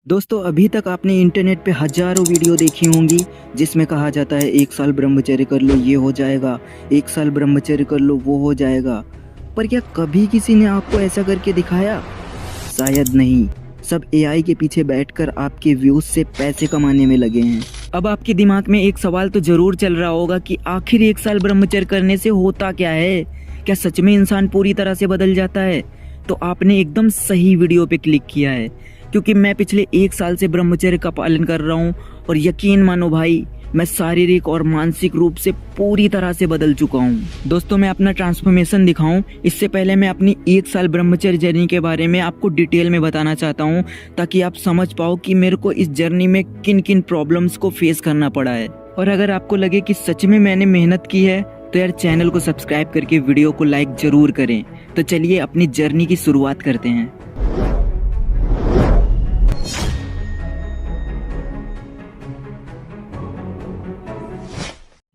दोस्तों अभी तक आपने इंटरनेट पे हजारों वीडियो देखी होंगी जिसमें कहा जाता है 1 साल ब्रह्मचर्य कर लो ये हो जाएगा, 1 साल ब्रह्मचर्य कर लो वो हो जाएगा। पर क्या कभी किसी ने आपको ऐसा करके दिखाया? शायद नहीं। सब एआई के पीछे बैठकर आपके व्यूज से पैसे कमाने में लगे हैं। अब आपके दिमाग में एक सवाल तो जरूर चल रहा होगा कि आखिर 1 साल ब्रह्मचर्य करने से होता क्या है? क्या सच में इंसान पूरी तरह से बदल जाता है? तो आपने एकदम सही वीडियो पे क्लिक किया है, क्योंकि मैं पिछले 1 साल से ब्रह्मचर्य का पालन कर रहा हूँ और यकीन मानो भाई, मैं शारीरिक और मानसिक रूप से पूरी तरह से बदल चुका हूँ। दोस्तों मैं अपना ट्रांसफॉर्मेशन दिखाऊं इससे पहले मैं अपनी 1 साल ब्रह्मचर्य जर्नी के बारे में आपको डिटेल में बताना चाहता हूँ, ताकि आप समझ पाओ कि मेरे को इस जर्नी में किन किन प्रॉब्लम्स को फेस करना पड़ा है। और अगर आपको लगे कि सच में मैंने मेहनत की है तो यार चैनल को सब्सक्राइब करके वीडियो को लाइक जरूर करें। तो चलिए अपनी जर्नी की शुरुआत करते हैं।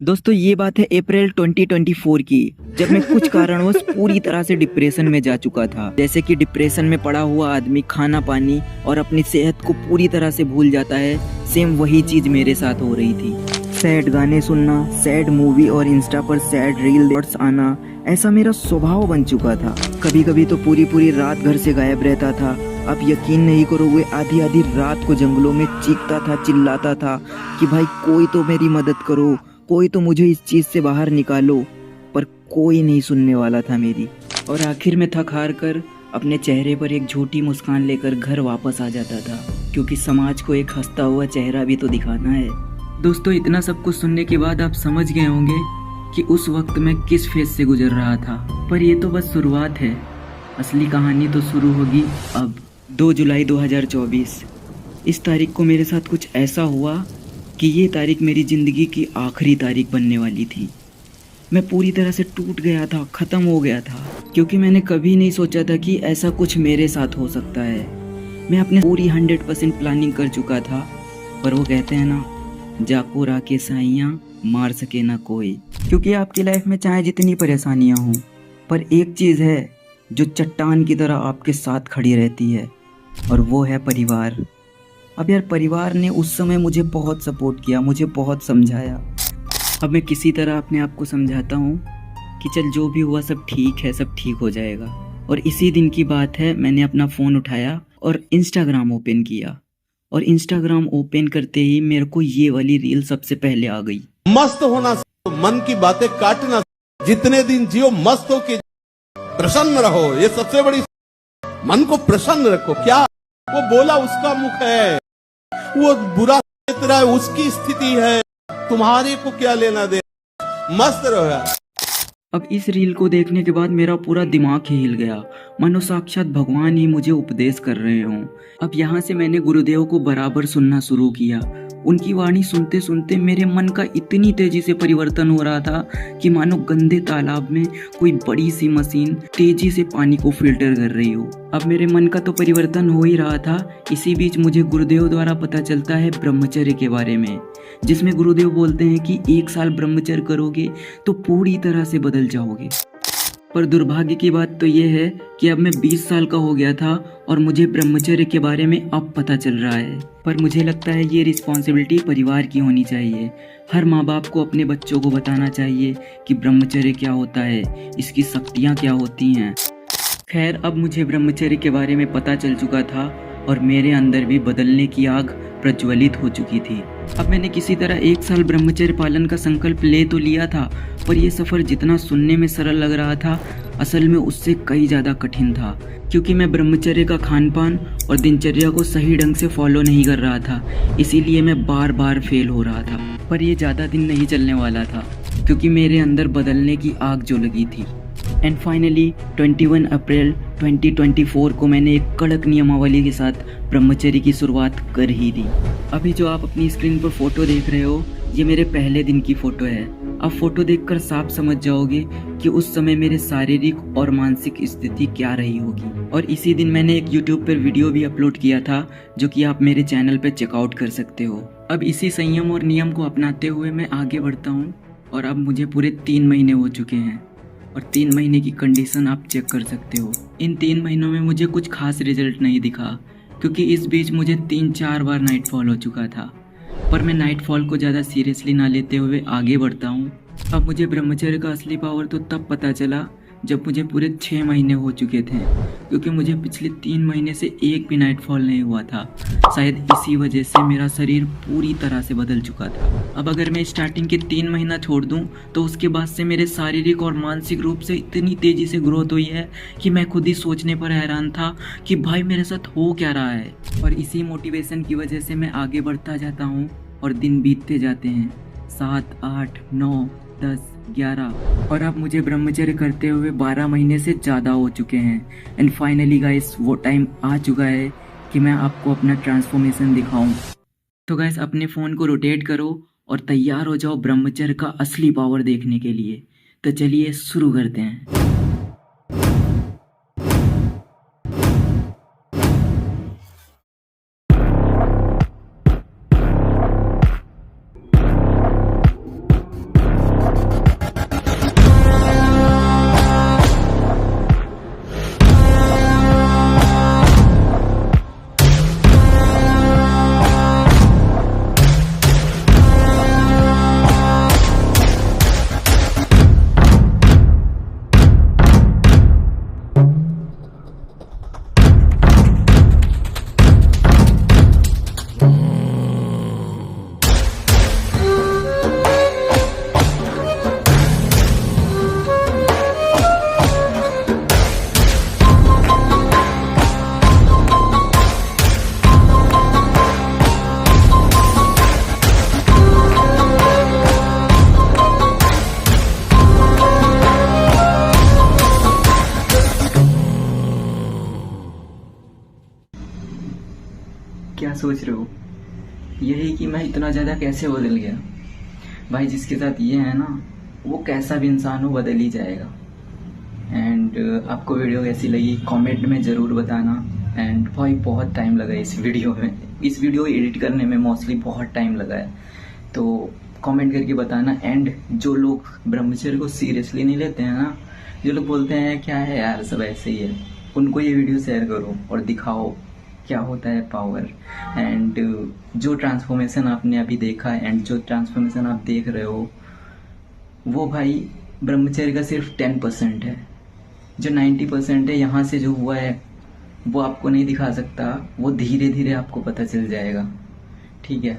दोस्तों ये बात है अप्रैल 2024 की, जब मैं कुछ कारणवश पूरी तरह से डिप्रेशन में जा चुका था। जैसे कि डिप्रेशन में पड़ा हुआ आदमी खाना पानी और अपनी सेहत को पूरी तरह से भूल जाता है, सेम वही चीज मेरे साथ हो रही थी। सैड गाने सुनना, सैड मूवी और इंस्टा पर सैड रील आना, ऐसा मेरा स्वभाव बन चुका था। कभी कभी तो पूरी पूरी रात घर से गायब रहता था। आप यकीन नहीं करोगे, आधी आधी रात को जंगलों में चीखता था, चिल्लाता था कि भाई कोई तो मेरी मदद करो, कोई तो मुझे इस चीज से बाहर निकालो। पर कोई नहीं सुनने वाला था मेरी। और आखिर में थक हार कर अपने चेहरे पर एक झूठी मुस्कान लेकर घर वापस आ जाता था, क्योंकि समाज को एक हंसता हुआ चेहरा भी तो दिखाना है। दोस्तों इतना सब कुछ सुनने के बाद आप समझ गए होंगे कि उस वक्त मैं किस फेज से गुजर रहा था। पर ये तो बस शुरुआत है, असली कहानी तो शुरू होगी अब। 2 जुलाई 2024 इस तारीख को मेरे साथ कुछ ऐसा हुआ कि ये तारीख मेरी ज़िंदगी की आखिरी तारीख बनने वाली थी। मैं पूरी तरह से टूट गया था, ख़त्म हो गया था, क्योंकि मैंने कभी नहीं सोचा था कि ऐसा कुछ मेरे साथ हो सकता है। मैं अपने पूरी 100% प्लानिंग कर चुका था, पर वो कहते हैं ना, जाको राके साइयाँ मार सके ना कोई। क्योंकि आपकी लाइफ में चाहे जितनी परेशानियाँ हों, पर एक चीज़ है जो चट्टान की तरह आपके साथ खड़ी रहती है, और वो है परिवार। अब यार परिवार ने उस समय मुझे बहुत सपोर्ट किया, मुझे बहुत समझाया। अब मैं किसी तरह अपने आप को समझाता हूँ कि चल जो भी हुआ सब ठीक है, सब ठीक हो जाएगा। और इसी दिन की बात है, मैंने अपना फ़ोन उठाया और इंस्टाग्राम ओपन किया। और इंस्टाग्राम ओपन करते ही मेरे को ये वाली रील सबसे पहले आ गई। मस्त होना, मन की बातें काटना, जितने दिन जियो मस्त हो के प्रसन्न रहो, ये सबसे बड़ी। मन को प्रसन्न रखो। क्या वो बोला उसका मुख है, वो बुरा रहा है उसकी स्थिति है, तुम्हारे को क्या लेना दे, मस्त रहो यार। अब इस रील को देखने के बाद मेरा पूरा दिमाग ही हिल गया, मानो साक्षात भगवान ही मुझे उपदेश कर रहे हों। अब यहाँ से मैंने गुरुदेव को बराबर सुनना शुरू किया। उनकी वाणी सुनते सुनते मेरे मन का इतनी तेजी से परिवर्तन हो रहा था कि मानो गंदे तालाब में कोई बड़ी सी मशीन तेजी से पानी को फिल्टर कर रही हो। अब मेरे मन का तो परिवर्तन हो ही रहा था। इसी बीच मुझे गुरुदेव द्वारा पता चलता है ब्रह्मचर्य के बारे में, जिसमें गुरुदेव बोलते हैं कि 1 साल ब्रह्मचर्य करोगे तो पूरी तरह से बदल जाओगे। पर दुर्भाग्य की बात तो ये है कि अब मैं 20 साल का हो गया था और मुझे ब्रह्मचर्य के बारे में अब पता चल रहा है। पर मुझे लगता है ये रिस्पॉन्सिबिलिटी परिवार की होनी चाहिए। हर माँ बाप को अपने बच्चों को बताना चाहिए कि ब्रह्मचर्य क्या होता है, इसकी शक्तियाँ क्या होती हैं। खैर अब मुझे ब्रह्मचर्य के बारे में पता चल चुका था और मेरे अंदर भी बदलने की आग प्रज्वलित हो चुकी थी। अब मैंने किसी तरह 1 साल ब्रह्मचर्य पालन का संकल्प ले तो लिया था, पर यह सफ़र जितना सुनने में सरल लग रहा था, असल में उससे कई ज़्यादा कठिन था। क्योंकि मैं ब्रह्मचर्य का खान पान और दिनचर्या को सही ढंग से फॉलो नहीं कर रहा था, इसीलिए मैं बार बार फेल हो रहा था। पर यह ज़्यादा दिन नहीं चलने वाला था, क्योंकि मेरे अंदर बदलने की आग जो लगी थी। एंड फाइनली 21 अप्रैल 2024 को मैंने एक कड़क नियमावली के साथ ब्रह्मचर्य की शुरुआत कर ही दी। अभी जो आप अपनी स्क्रीन पर फोटो देख रहे हो, ये मेरे पहले दिन की फोटो है। आप फोटो देखकर साफ समझ जाओगे कि उस समय मेरे शारीरिक और मानसिक स्थिति क्या रही होगी। और इसी दिन मैंने एक YouTube पर वीडियो भी अपलोड किया था, जो कि आप मेरे चैनल पर चेकआउट कर सकते हो। अब इसी संयम और नियम को अपनाते हुए मैं आगे बढ़ता हूँ, और अब मुझे पूरे 3 महीने हो चुके हैं और 3 महीने की कंडीशन आप चेक कर सकते हो। इन 3 महीनों में मुझे कुछ खास रिजल्ट नहीं दिखा, क्योंकि इस बीच मुझे 3-4 बार नाइटफॉल हो चुका था। पर मैं नाइटफॉल को ज़्यादा सीरियसली ना लेते हुए आगे बढ़ता हूँ। अब मुझे ब्रह्मचर्य का असली पावर तो तब पता चला जब मुझे पूरे 6 महीने हो चुके थे, क्योंकि मुझे पिछले 3 महीने से एक भी नाइटफॉल नहीं हुआ था। शायद इसी वजह से मेरा शरीर पूरी तरह से बदल चुका था। अब अगर मैं स्टार्टिंग के 3 महीना छोड़ दूं तो उसके बाद से मेरे शारीरिक और मानसिक रूप से इतनी तेज़ी से ग्रोथ हुई है कि मैं खुद ही सोचने पर हैरान था कि भाई मेरे साथ हो क्या रहा है। और इसी मोटिवेशन की वजह से मैं आगे बढ़ता जाता हूँ और दिन बीतते जाते हैं। 7, 8, 9, 10, 11 और अब मुझे ब्रह्मचर्य करते हुए 12 महीने से ज़्यादा हो चुके हैं। एंड फाइनली गाइस वो टाइम आ चुका है कि मैं आपको अपना ट्रांसफॉर्मेशन दिखाऊं। तो गाइस अपने फ़ोन को रोटेट करो और तैयार हो जाओ ब्रह्मचर्य का असली पावर देखने के लिए। तो चलिए शुरू करते हैं। क्या सोच रहे हो? यही कि मैं इतना ज़्यादा कैसे बदल गया? भाई जिसके साथ ये है ना, वो कैसा भी इंसान हो बदल ही जाएगा। एंड आपको वीडियो कैसी लगी कमेंट में ज़रूर बताना। एंड भाई बहुत टाइम लगा इस वीडियो में, इस वीडियो एडिट करने में मोस्टली बहुत टाइम लगा है, तो कमेंट करके बताना। एंड जो लोग ब्रह्मचर्य को सीरियसली नहीं लेते हैं ना, जो लोग बोलते हैं क्या है यार सब ऐसे ही है, उनको ये वीडियो शेयर करो और दिखाओ क्या होता है पावर। एंड जो ट्रांसफॉर्मेशन आपने अभी देखा है एंड जो ट्रांसफॉर्मेशन आप देख रहे हो, वो भाई ब्रह्मचर्य का सिर्फ 10% है। जो 90% है यहाँ से जो हुआ है वो आपको नहीं दिखा सकता, वो धीरे धीरे आपको पता चल जाएगा। ठीक है।